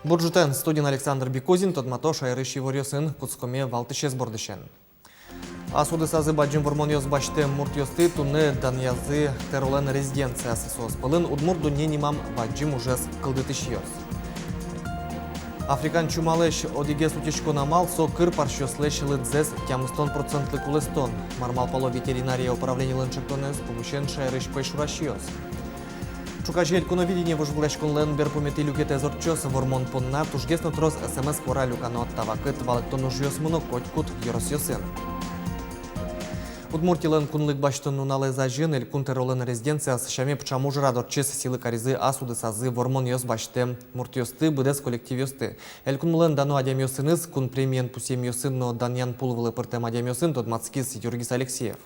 Буржутен студент Александр Бекозин, Тодматош Айрыш Ворьосын, Куцкоме Валтышес Бордышен. Асуды сазы баджим вормоньоз башты муртьосты туны данязы теролен резиденция сос пылын удмурду ненимам баджим ужес кылдытышьоз. Африкан чумалыш одигес утечко намал со кыр парщослэшилы дзес тямыстон процентлы кулестон. Мармал поло ветеринария управления лынчыктоныз помощен шайрыш пэшуращиоз. Чукажель куновидение вожглэшкон ленбер помети люкете зорчос вормон понна тужгес натрос смс кора люкано оттавакыт валыктон ужьос муно котькут йоросьосын. Удмуртилен кунлык баштон нунале зажин эль кунтеролен резиденция с шаме пчаму жрадор чес силы каризы асуды сазы вормон йос баште муртьосты быдес коллективьосты. Эль кунмулен дано адямьосыныз кун премиен пусемьосын но даньян пулвылы пыртем адямьосын тодмацкис Юргис Алексеев.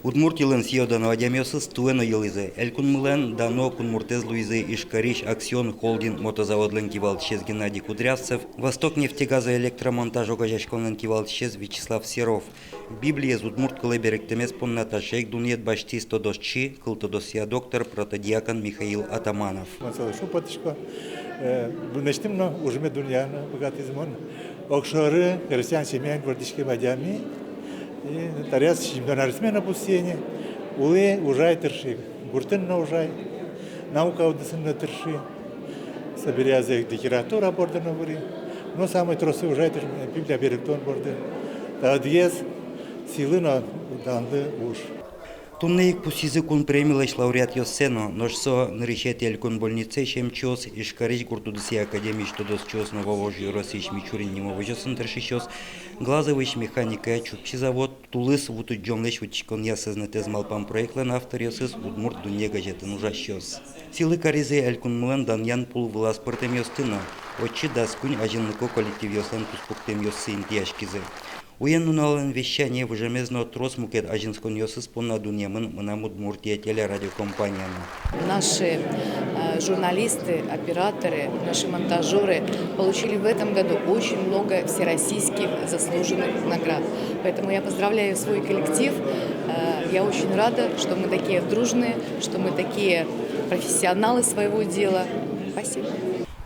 Удмуртилен сиодано адямьосыз туэно елизы. Эль кунмулен дано кунмуртез луизы ишкариш аксион холдин мотозаводлен кивалтчез Геннадий Кудрявцев, Восток нефтегаза электромонтаж огажашконен кивалтчез Вячеслав Серов. Библия из удмурт колеберектемес понната шейк дуньет башти 102 кылтодосия доктор протодиакон Михаил Атаманов. Шупатышко, бунештимно ужме дуньяна богатизмон. Окшоры христиан семьян гвардишки бадями. И таряс чемпионарисме на пустыне, уле ужай терши, гуртен на ужай, наука удесен на терши, соберя за литература борда на вори, но самый тросы ужай терши, Библия беректон борда, та диез силы на данды уж. Туннеик пусизы кун премилаш лауреат Йосено, ножсо наречетель кун больнице шемчос и шкарич гуртудыси академии что досчос нововожи росич мичурин немовожосын тершищос, глазовыш механика чупчи завод, тулыс вуту джомлеш вутчикон ясазнетез малпам проектлен авториосыз удмурт дуне газетын ужащос. Силы каризе элькун млен даньян пул влас пыртем йостына, очи даскунь ажинлыко коллектив йослен туспуктем йоссы интияшкизе. Уеннунален вещание выжемезно трос мукет ажинскон йосыс понна дуньямын мынамуд Муртия телерадиокомпанияны. Наши журналисты, операторы, наши монтажеры получили в этом году очень много всероссийских заслуженных наград. Поэтому я поздравляю свой коллектив. Я очень рада, что мы такие дружные, что мы такие профессионалы своего дела. Спасибо.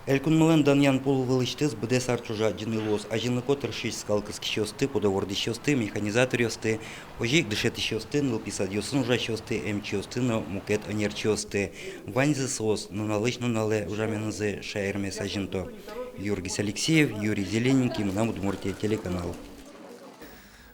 Элькун млен даньян пул вылычтыз бдес арчужа джинылос, ажинлыко тершиш скалкыскищосты, подовордищосты, механизаторьосты, ожик дышетищосты, нылписадьосын ужащосты, эмчиосты, но мукет анерчиосты. Ваньзы сос, нуналыш нунале ужаменызы шаермес ажинто. Юргис Алексеев, Юрий Зелененький, нам Удмуртия телеканал.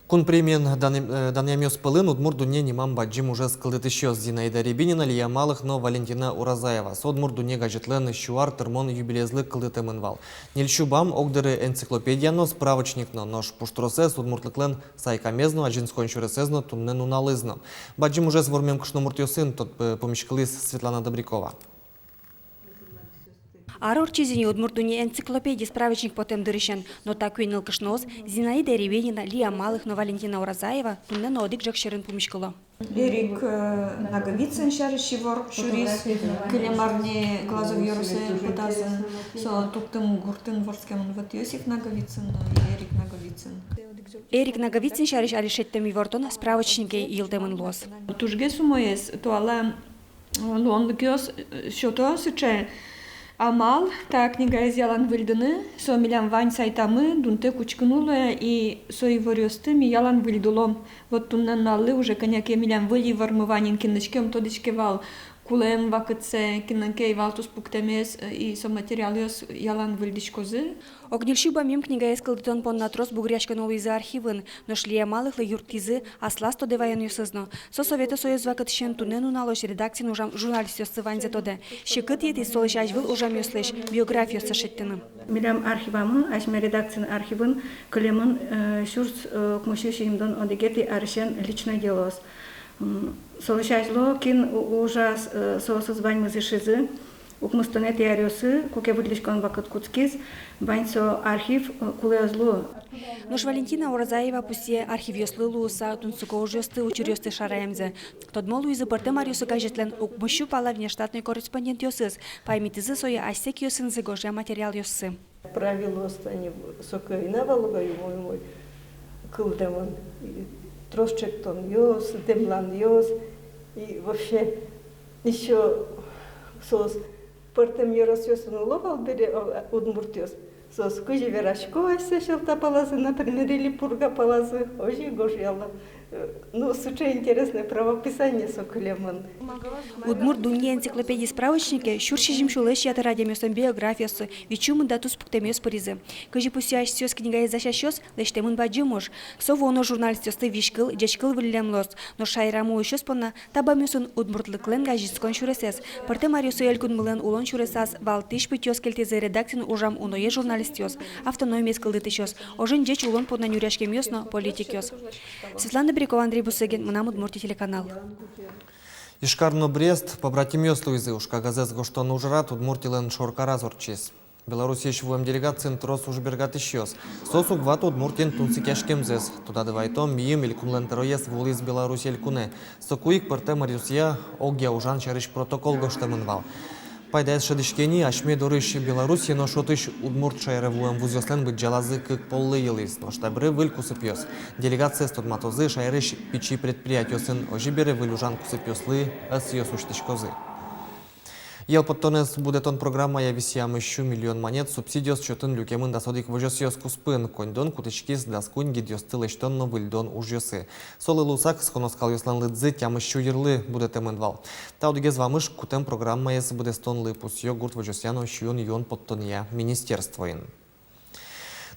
Кун премиен даньямьос пылын удмурду не нимам баджим уже скылдытышьоз Зинаида Рябинина, Лия Малых, но Валентина Уразаева. Содмурду не гаджетлен шуар термон юбилезлы кылдытымынвал. Нельшубам огдыры энциклопедияно справочникно, нож пуштросе судмуртлыклен сайкамезно, аджинскон чуресезно туннен уналызно. Баджим уже свормем кшномуртьосын, тот помещкалыс Светлана Добрякова. Арорчизини удмурдуни энциклопедии справочник потем дырыщен, но так уйныл кышноз, Зинаида Рябинина, Лия Малых, но Валентина Уразаева, тунне но одик жакшерын помешкало. Эрик Наговицын шарышивор шурис, келемарни глазов юрусы пытазы, со туктым гуртын ворскемын вот Йосиф Наговицын, и Эрик Наговицын. Эрик Наговицын шарыш алишеттем ивортон справочнике илдемын лос. Тужге сумоес, туала луонлыкёс, шото сыче, Амал, та книга из ялан выльдыны, со милям вань сайтамы, дунте кучкнула и со иворёсты ми ялан выльдулом. Вот туннан наллы уже коняке милям выли вармыванин киннычкем тодичкевал, кулем вакытсе киннанкей валтус пуктемес и со материалиос ялан выльдичкозы. Огнильшуба мим книга эскалдитон пон натрос бугрячка новизы архивын, но шлия малых лы юртизы, асла сто деваян юсызно. Со совета союз вакытшен туннену налош редакции ужам журналистёсы ванзе тоде. Щекыт ети солыш ажвыл ужам юслеш биографиясы шеттыны. Милям архивамын, ашме редакциян архивын, клемын шурс кмущу шимдон одегети аршен личное делос. Солыш ажло кин ужас соосыз ваньмызы шизы, Укмустане теорioсы, куке выдлишкан вакыт куцкиз, баньсо архив кулеозлу. Нож Валентина Уразаева пусе архив ёслы луса, тунсуко ужёсты учурёсты шараемзе. Тодмолу изы барды мариусу кажетлен укмущу пала внештатный корреспондент ёсыз, паймитизы соя асек ёсынзы гожа материал ёсы. Правило стани сокойна валугаю мой кылдемон, тросчектон ёс, демлан ёс, и вообще еще сос. Портем Еросьосын уловал бере Удмуртиос. Сос кыжи верашко ася шелта палазы, например, или пурга палазы, ожи гожьяла. Ну, случай интересное правописание соколемон. Удмурт Дунья энциклопедии справочники щурши жимшулыш ята радиомёсын биографиясы, вичумын датус пуктемёс паризы. Кыжи пусяш сёс книга изашащёс, лештемын баджимош. Сову оно журналистёсты вишкыл, дечкыл вылемлос, но шайраму ещё спонна, табамёсын удмуртлыклен гажискон шуресес. Парте Мариусу элькун мылен улон шуресас, валтиш пытёс келтезе редакцин ужам уное журналистёс, автономиес кылдытышёс, ожин деч улон подна нюряшкемёсно политикёс. Светлана Брикова, Андрей Бусыгин, Мынам Удмуртия телеканал. Ишкарно-Брест, побратимёс Луизы, ушка газет гоштон ужрат, Удмуртилен шоркара зорчис. Белоруссия швуем делегациям трос ужбергат ищёс. Сосук ват Удмуртин тунцикяшкемзес. Туда давайтом мием илькунлен тероес вулиз Беларусь элькуне. Сокуик парте Мариусия огья ужан чарыш протокол гоштамынвал. Пайдайс шедишкени ашме дорыш Беларуси, но шотыш Удмурт шайревуем вузёслен быть джалазы как поллы елис, но штабры выль кусыпьёс. Делегация студматозы шайрыш пичи предприятиёсын ожибере выль ужан кусыпьёслы эсьёс уштышкозы. Ел подтонес будетон программа я висям ищу миллион монет субсидиос чётын люкемын дасодик вожёсьёс куспын, коньдон кутычкис даскунь гидёстыл эштон но выльдон ужёсы. Солы лусак сконоскал ёслан лыдзы тям ищу ерлы будетемын вал. Таудигез вамыш кутем программа ес будестон лыпус йогурт вожёсяно щуон йон подтония министерствоин.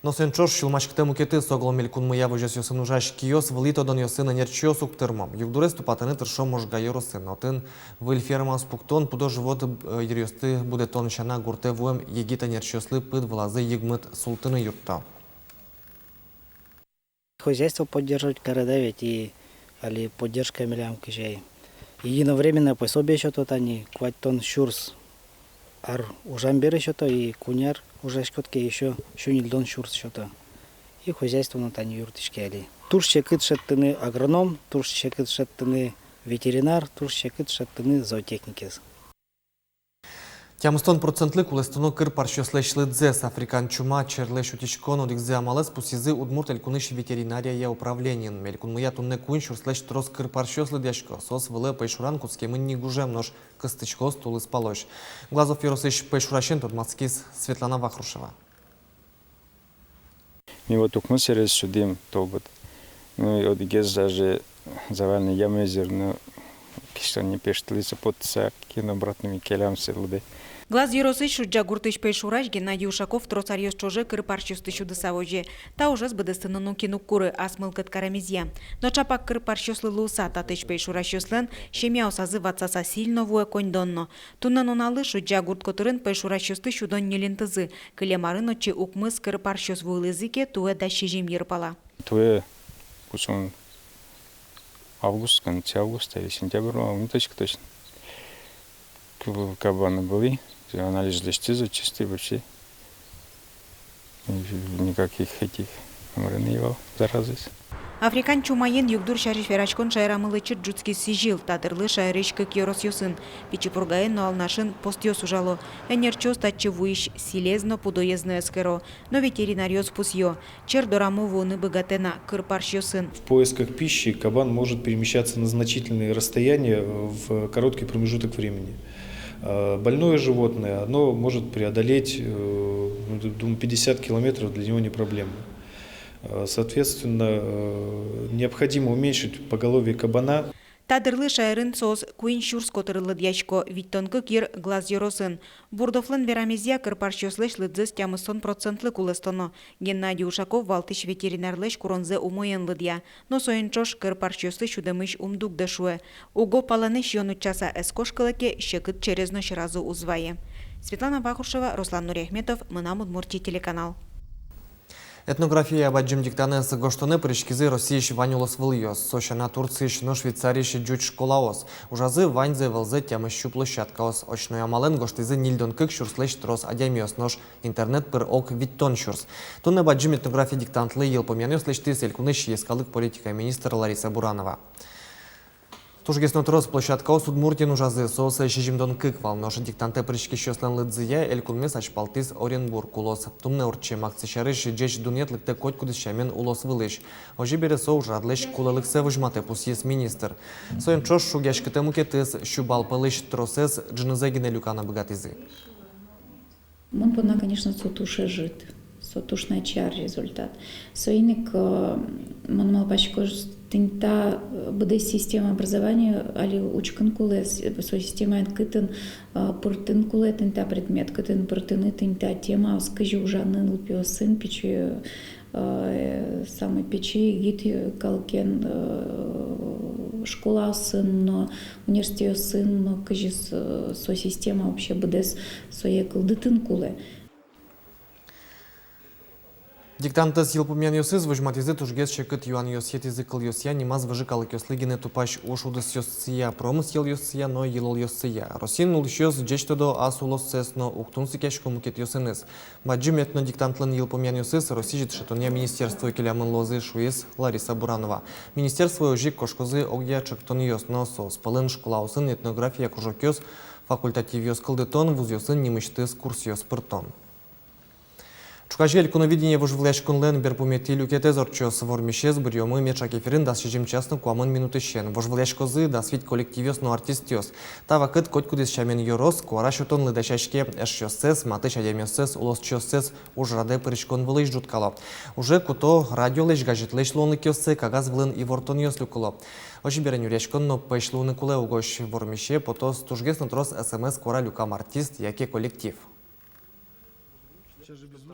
Но сенчош шилмачктему кеты соглом мелькун мыя вожёсьёсын ужаш киос влитодон ёсына нерчёс уктырмом. Югдурес тупатыны тыршо можга ёросын. Отын выль ферма спуктон пудо живот ерёсты будетон шана гурте вуем егита нерчёслы пыт влазы егмыт султыны юрта. Хозяйство поддерживать карадавить и али поддержка милям кижей. Единовременное пособие что-то они кватон шурс ар ужам бере что-то и куняр уже шкотки еще нильдон шурс что-то. И хозяйство на тани юртишки али. Тур щекыт шаттыны агроном, тур щекыт шаттыны ветеринар, тур щекыт шаттыны зоотехникес. Тямстон процентлы кулестоно кыр паршёслеш лыдзес африкан чума черлеш утичкон одикзе амалес пусизы удмурт элькуныш ветеринария управленин. Мелькун мыя тунне кунь шурслеш трос кыр паршёслы дяшко. Сос выле пайшуран куцкемын не гужем нож кыстычко стулы спалош. Глазов Еросыш пайшурашен тут мацкис Светлана Вахрушева. Мы вот только сервис судим тобот. Ну и одикез даже завальный ямезер, но кишто не пештылица подца кинобратными келям селуды. Глаз Еросыш шуджа гуртыш пейшураш Геннадий Ушаков троцарьёс чоже кыр паршёсты шуды савоже. Та ужас быдыстынын кину куры асмылкыт карамизья. Но чапак кыр паршёслы луса татыш пейшураш ёслен шемя осазы ватсаса сильно вуэ коньдонно. Туннан оналы шуджа гурт котырын пейшураш ёсты шудон нелентызы. Кылемарын очи укмыз кыр паршёс вуылызыке туэ да шижим ерпала. Туэ кусон август, конец августа или сентябрь, не точно. Кабаны были. Анализ листиза чистый вообще. Никаких этих мрынывал заразы. Африкан чумаен югдур шариш верачкон шайрамылычы джутский сижил, тадырлы шайрыш кык Ерос ёсын. Пичипургаен но алнашын постёс ужало. Энерчос татчы вуиш силезно пудоезно эскеро. Но ветеринариос пусьё. Чер дораму вуны богатена кыр парш ёсын. В поисках пищи кабан может перемещаться на значительные расстояния в короткий промежуток времени. Больное животное, оно может преодолеть 50 километров, для него не проблема. Соответственно, необходимо уменьшить поголовье кабана. Тадырлы шайрын соз куин шурс котырылы дьячко, виттонкы кир глаз Еросын. Бурдофлен верамезия кыр паршёслеш лыдзыс тямысон процентлы кулыстоно. Геннадий Ушаков валтыш ветеринарлеш куронзе умоен лыдья. Но соенчош кыр паршёслы шудымыш умдук дашуэ. Уго паланыш ёнучаса эскошкалыке щекыт черезно шразу узвае. Светлана Вахрушева, Руслан Нурехметов, Мынам Удмуртия телеканал. Этнография баджим диктанес гоштоны пришкизы Россииш ванюлос выльёс, сошана Турцииш но Швейцариш джуч школаос. Ужазы ваньзе вылзе тямыщу площадкаос. Очной амален гоштизы нильдон кык шурслеш трос адямиос нож интернет пыр ок виттон шурс. Тунне баджим этнография диктантлы ел помянёс лештис элькуныш ескалык политика министр Лариса Буранова. Тужгесно трос площадкаос Удмуртин ужазы соуса шижимдон кык вал. Нож диктанте пришки щёслен лыдзыя элькунмес ачпалтис Оренбург улос. Тумне урче максишарыш джеч дунетлыкте коть кудышамен улос вылыш. Ожи бере соу жадлеш кулалыксе выжмате пусиес министр. Соен чош шугяшкыте мукетес щубал пылыш тросес джнызегине люкана богатизы. Мон подна, конечно, сотуше жит. Сотуш начар результат. Соиник мон малпачко тинта буде система образования али учкан куле со система кытын пыртын куле тинта предмет кытын пыртыны тинта тема скажи ужанын лупиосын печи самый печи гит калкен школа сын, но университет сын, но кажи со система вообще буде сое кылдытын куле. Диктантыз елпумен йосыз вожматизы тужгез шекыт юан йосет язык кыл йосия немаз вожикалық йослыгіне тупаш ошудыс йосия промыс ел йосия, но елол йосия. Росин улшёз джечтодо ас улос сесно уктунсы кешко мукет йосыныз. Маджим этно диктантлын елпумен йосыз Росижит шетония министерство келямын лозы шуез Лариса Буранова. Министерство ожик кошкозы огья чектон йосно сос. Пылын школаусын этнография кружок йос, факультатив йос кылдытон, вуз йосын немыштыз курс йос пыртон. Чукажель куновидение вожвлешкун лен берпумети люкете зорчос вормишез бриомы мечак эфирин дас чижим честно куамын минутышен. Вожвлешкозы дас вид коллективёс но артистёс. Тава кыт котькудис шамен йорос, куарашутон лыдашашке эшьёсес, матыш адемёсес, улосчёсес ужраде пырышкон вылыш жуткало. Уже куто радиолеш гаджетлеш лонлыкёсы, кагаз влын и вортон ёс люкуло. Ожиберен юрешкон но пэшлуны куле угош вормише, потос тужгес натрос СМС куара люкам артист, яке коллектив.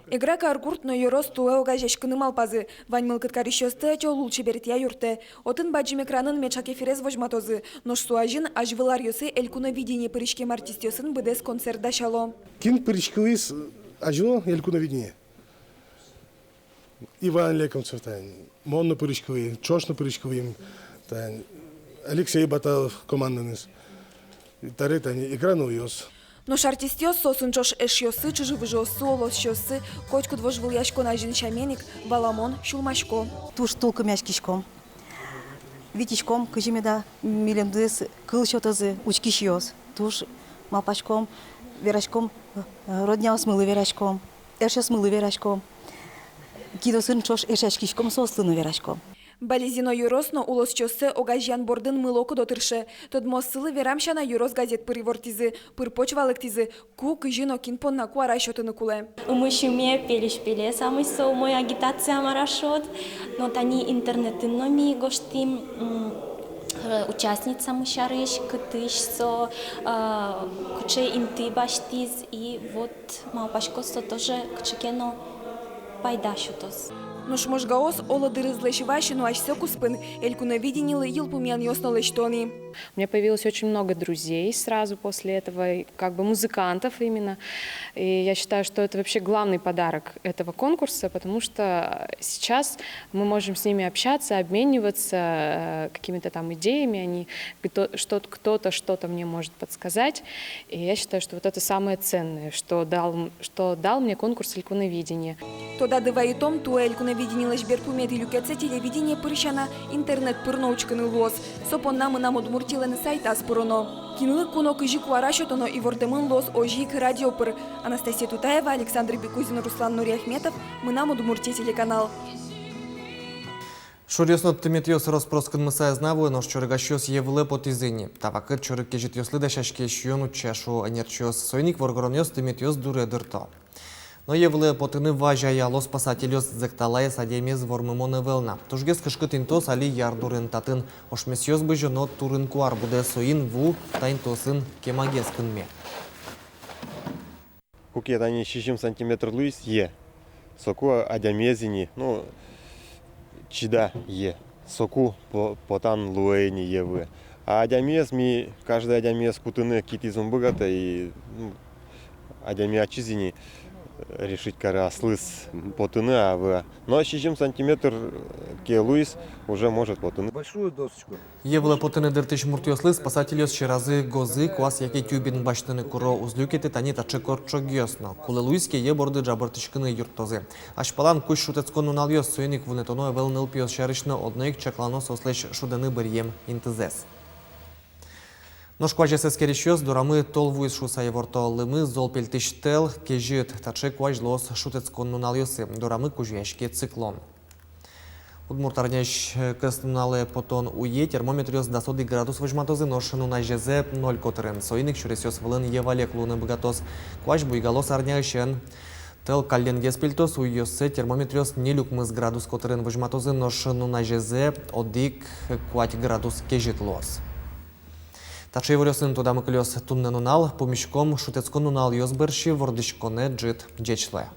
Игра каркурт но йорос туэога жешкыным алпазы. Ваньмыл кыткарищёсты чолул чеберет я юрте. Отын баджим экранын мечак эфирез вожматозы. Нош суажин ажвылар йосы элькуна видение пырышкем артистёсын быдес концерт дашало. Кин пырышкылыс ажво элькуна видение. Иван Лекомцев, Монна пырышкылы, Чошна пырышкылы, Алексей Баталов команданыз. Тары экранул йос. Нош артистёс сосын чош эшьёсы, чыжывыжосы, олосьёсы, котькуд вожвыл яшко нажин шаменик, баламон, шулмашко. Туш толком яшкишком. Витишком, кажимеда, милемдыс, кылшотозы, учкишьёс. Туш малпашком, верашком, родня смылы верашком, эше смылы верашком. Кидосын чош эшашкишком, сослыны верашком. Бализино юросно улосчосы огажьян бордын мылоку дотыршы. Тодмоссылы верамшана юрос газет пырывортизы, пырпочвалыктизы, ку кыжино кинпонна ку арашотыны куле. Умышуме пелиш-пеле самый со мой агитация марашот, но тани интернетын номи гоштим участница мышарыш, кытыш со куче инты баштиз и вот малпашкосо тоже кчекено пайдашутос. Нош можгаос ола дырызлэшивашину ашсё куспын, элькуновиденилы елпумян ёснолэштони. У меня появилось очень много друзей сразу после этого, как бы музыкантов именно. И я считаю, что это вообще главный подарок этого конкурса, потому что сейчас мы можем с ними общаться, обмениваться какими-то там идеями, кто-то что-то мне может подсказать. И я считаю, что вот это самое ценное, что дал мне конкурс элькуновидения. Тода дываитом туа элькуновиденилэш берпумет и люкеце телевидение пырщана интернет пырноучканы лос. Сопон намы нам удмуртиланы сайта спороно. Кинлы куно кыжи куарашотоно и вортемын лос ожик радиопыр. Анастасия Тутаева, Александр Бекузин, Руслан Нуриахметов. Мы нам удмурти телеканал. Шурьёсно тымет распроскан мысая знавы, но чорыгащёс евле потизыни. Тавакыт чорык кежит ёслы да шашке шьёну чашу анерчёс. Сойник воргоронёс тымет ёс дуре дырто. Но евле потыны важая лос спасателёс зекталая садемез вормымоны велна. Тужгес кышкы тинтос али ярдурын татын. Ошмесёс быжы но турын куар буде соин ву тайнтосын кемагес кынме. Кукет они 60 сантиметр луис е. Соку адямезини, ну, чида е. Соку потан луэни евы. А адямез ми, каждый адямез кутыны китизм богата и адями очизини решить кара слыз потыны, а в. Но 60 сантиметр ке луис уже может потыны. Большую досочку. Евле потыны дыртыш муртёслы спасателёс чиразы гозы куас яке тюбин баштыны куро узлюкеты тани тачы корчогёсно. Кулы луиске е борды жабыртышкыны юртозы. Ашпалан куш шутецкону налёс суеник вунетоно велныл пиос шарышны одноик чаклано сослеш шуданы бырьем интызес. Нош кважесес керещёс дурамы толвуис шусай вортолымы золпельтиштел кежит тачы кваж лос шутецкону налёсы. Дурамы кужьяшке циклон. Удмуртарняш кыстымналы потон уе термометриос до 100 градус выжматозы ношину на жезе 0 котерен. Соиник чуресёс вылын евалек луны богатос. Кваш буйгалос арняшен. Тел калленгес пильтос уйосе термометриос не люкмыз градус котерен выжматозы ношину на жезе одик 5 градус кежитлос. Тачей вырёсын туда мыклёс туннен унал, помещком шутецкон унал ёсберши вордышконе джит джечле.